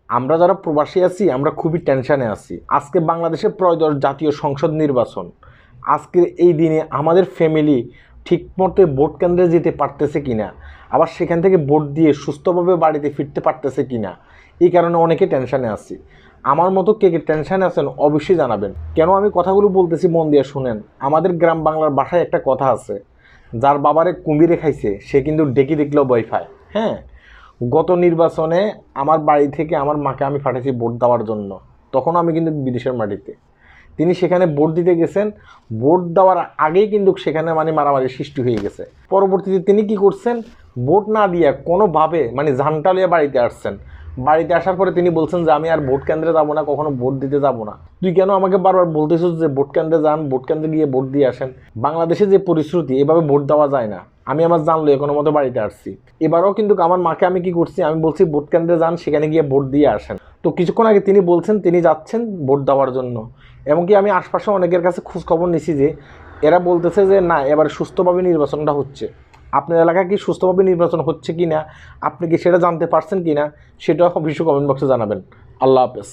আমরা যারা প্রবাসী আছি আমরা খুবই টেনশনে আছি। আজকে বাংলাদেশে ত্রয়োদশ জাতীয় সংসদ নির্বাচন। আজকের এই দিনে আমাদের ফ্যামিলি ঠিকমতো ভোট কেন্দ্রে যেতে পারতেছে কিনা, আবার সেখান থেকে ভোট দিয়ে সুস্থভাবে বাড়িতে ফিরতে পারতেছে কিনা, এই কারণে অনেকে টেনশনে আছি। আমার মতো কে কে টেনশনে আছেন অবশ্যই জানাবেন। কেন আমি কথাগুলো বলতেছি মন দিয়ে শুনেন। আমাদের গ্রাম বাংলার ভাষায় একটা কথা আছে, যার বাবারে কুমিরে খাইছে সে কিন্তু ডেকে দেখলেও ভয় পায়। হ্যাঁ, গত নির্বাচনে আমার বাড়ি থেকে আমার মাকে আমি পাঠিয়েছি ভোট দেওয়ার জন্য। তখন আমি কিন্তু বিদেশের মাটিতে, তিনি সেখানে ভোট দিতে গেছেন। ভোট দেওয়ার আগেই কিন্তু সেখানে মারামারি সৃষ্টি হয়ে গেছে। পরবর্তীতে তিনি কি করছেন, ভোট না দিয়ে কোনোভাবে ঝান্টালিয়া বাড়িতে আসছেন। বাড়িতে আসার পরে তিনি বলছেন যে আমি আর ভোট কেন্দ্রে যাব না, কখনো ভোট দিতে যাব না। তুই কেন আমাকে বারবার বলতেছিস যে ভোট কেন্দ্রে যান, ভোট কেন্দ্রে গিয়ে ভোট দিয়ে আসেন? বাংলাদেশে যে পরিস্থিতি, এভাবে ভোট দেওয়া যায় না। আমি আমার জানলো কোনো মতো বাড়িতে আসছি। এবারও কিন্তু আমার মাকে আমি কি করছি, আমি বলছি ভোট কেন্দ্রে যান, সেখানে গিয়ে ভোট দিয়ে আসেন। তো কিছুক্ষণ আগে তিনি বলছেন তিনি যাচ্ছেন ভোট দেওয়ার জন্য। এমনকি আমি আশপাশে অনেকের কাছে খোঁজখবর নিছি যে এরা বলতেছে যে না, এবার সুস্থভাবে নির্বাচনটা হচ্ছে। আপনার এলাকায় কি সুস্থভাবে নির্বাচন হচ্ছে কি না, আপনি কি সেটা জানতে পারছেন কি না, সেটাও অবশ্যই কমেন্ট বক্সে জানাবেন। আল্লাহ হাফেজ।